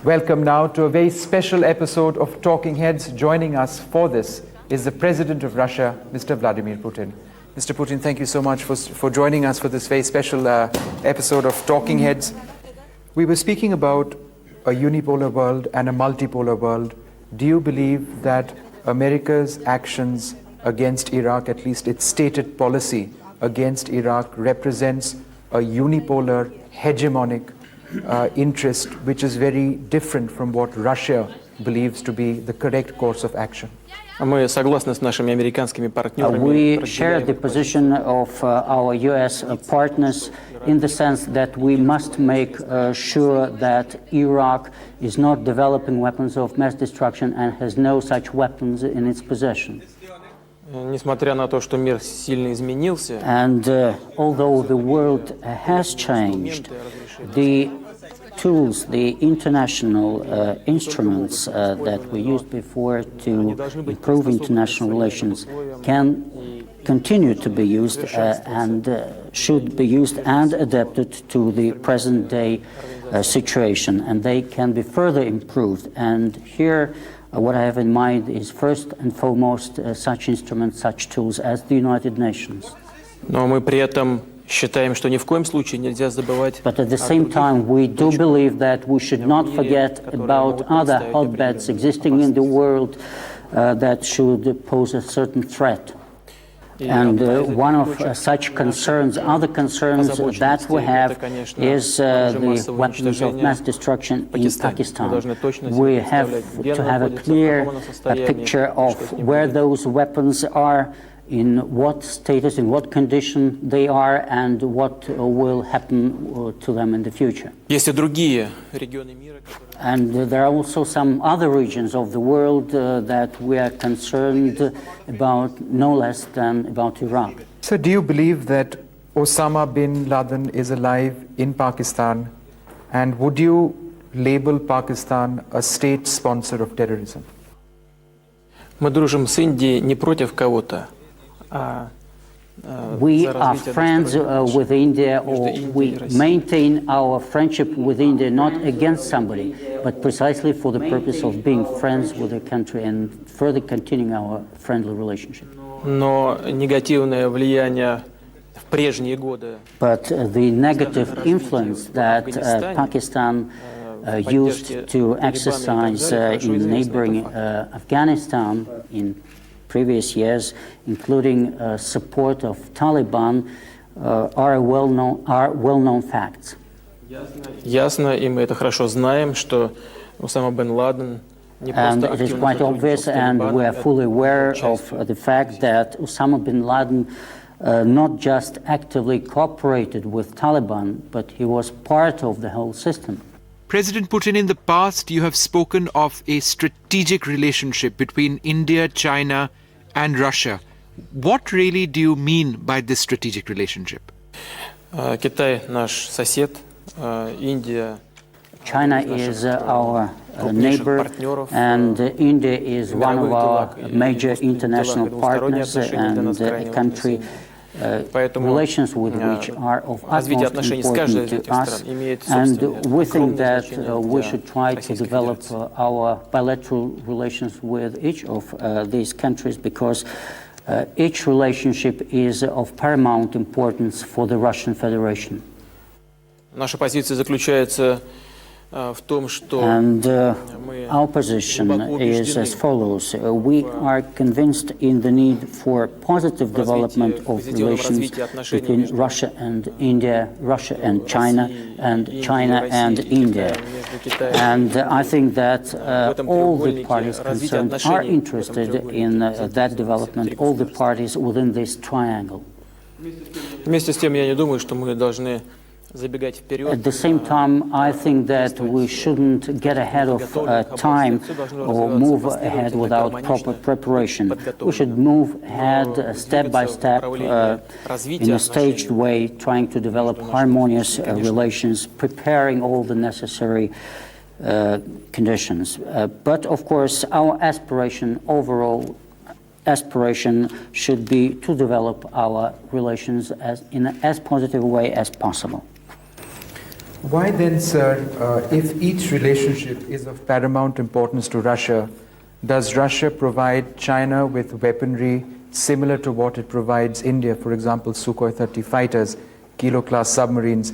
Welcome now to a very special episode of Talking Heads. Joining us for this is the President of Russia, Mr. Vladimir Putin. Mr. Putin, thank you so much for joining us for this very special episode of Talking Heads. We were speaking about a unipolar world and a multipolar world. Do you believe that America's actions against Iraq, at least its stated policy against Iraq, represents a unipolar, hegemonic interest, which is very different from what Russia believes to be the correct course of action? Мы согласны с нашими американскими партнерами. We share the position of our US partners in the sense that we must make sure that Iraq is not developing weapons of mass destruction and has no such weapons in its possession. Несмотря на то, что мир сильно изменился, and although the world has changed, the tools, the international instruments that we used before to improve international relations can continue to be used and should be used and adapted to the present day situation, and they can be further improved. And here what I have in mind is first and foremost such instruments, such tools as the United Nations. но мы при этом считаем, что ни в коем случае нельзя забывать. But at the same time, we do believe that we should not forget about other hotbeds existing in the world that should pose a certain threat. And one of such concerns, other concerns that we have, is the weapons of mass destruction in Pakistan. We have to have a clear picture of where those weapons are, in what status, in what condition they are, and what will happen to them in the future. Есть и другие регионы мира, And there are also some other regions of the world that we are concerned about, no less than about Iraq. So do you believe that Osama bin Laden is alive in Pakistan, and would you label Pakistan a state sponsor of terrorism? мы дружим с Индией не против кого-то, We are friends with India, or we maintain our friendship with India not against somebody, but precisely for the purpose of being friends with the country and further continuing our friendly relationship. Но негативное влияние в прежние годы. But the negative influence that Pakistan used to exercise in neighboring Afghanistan in previous years, including support of Taliban, are well-known facts. Ясно, и мы это хорошо знаем, что Усама бен Ладен не And просто it is активно quite obvious, and we are fully aware of the fact that Osama bin Laden not just actively cooperated with Taliban, but he was part of the whole system. President Putin, in the past, you have spoken of a strategic relationship between India, China, and Russia. What really do you mean by this strategic relationship? Китай наш сосед, Индия. China is our neighbor, and India is one of our major international partners and a country relations with which are of utmost importance to us, and we think that we should try to develop our bilateral relations with each of these countries, because each relationship is of paramount importance for the Russian Federation. Наша позиция заключается в том, что And our position is as follows. We are convinced in the need for positive development of relations between Russia and India, Russia and China and India. And I think that all the parties concerned are interested in that development, all the parties within this triangle. вместе с тем я не думаю, что мы должны забегать вперед. At the same time, I think that we shouldn't get ahead of time or move ahead without proper preparation. We should move ahead step by step in a staged way, trying to develop harmonious relations, preparing all the necessary conditions. But of course, our aspiration, overall aspiration, should be to develop our relations in as positive a way as possible. Why then, sir, if each relationship is of paramount importance to Russia, does Russia provide China with weaponry similar to what it provides India, for example, Sukhoi 30 fighters, Kilo-class submarines,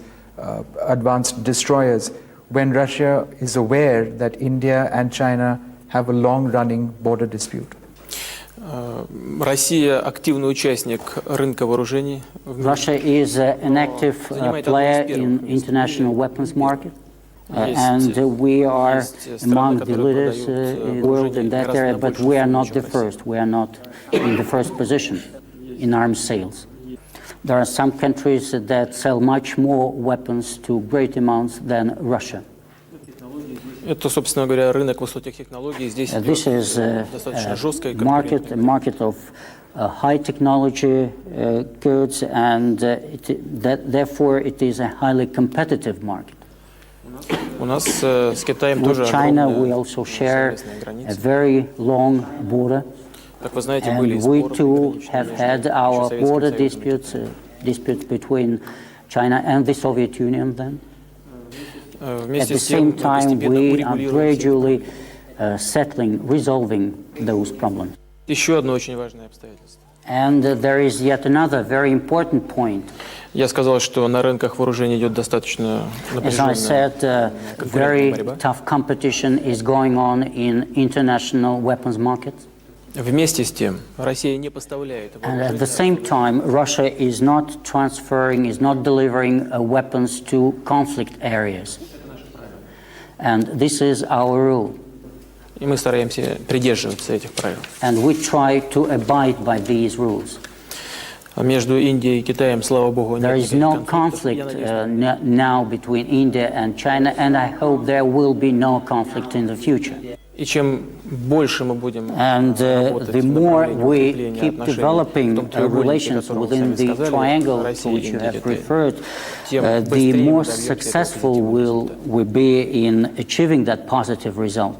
advanced destroyers, when Russia is aware that India and China have a long-running border dispute? Россия активный участник рынка вооружений. Russia is an active player in international weapons market. And we are among the leaders in the world in that area, but we are not the first. We are not in the first position in arms sales. There are some countries that sell much more weapons to great amounts than Russia. Это, собственно говоря, рынок высоких технологий. Здесь This is достаточно жесткая a market of high technology goods, and therefore it is a highly competitive market. У нас с Китаем тоже With China, we also share a very long border, Как вы знаете, были and we споры too пограничные have между had our Советским border Союзом и disputes between China and the Soviet Union then. At Вместе the с тем same time, постепенно we are урегулируем gradually resolving those problems. еще одно очень важное обстоятельство. And there is yet another very important point. Я сказал, что на рынках вооружений идет достаточно As I напряженная said, very борьба. tough competition is going on in international weapons markets. Вместе с тем, Россия не поставляет And at the same time, Russia is not transferring, is not delivering weapons to conflict areas. And this is our rule. И мы стараемся придерживаться этих правил. And we try to abide by these rules. Между Индией и Китаем, слава богу, There нет is никаких no конфликтов. conflict Я надеюсь, now between India and China, and I hope there will be no conflict in the future. и чем больше мы будем And работать the в more направлении we укрепления keep отношений в developing том треугольнике, relations о котором вы within сами the сказали, triangle to Россия, which you Индия, have Китай, referred, тем the быстрее мы more добьемся этого successful позитивного we'll be in achieving that positive result.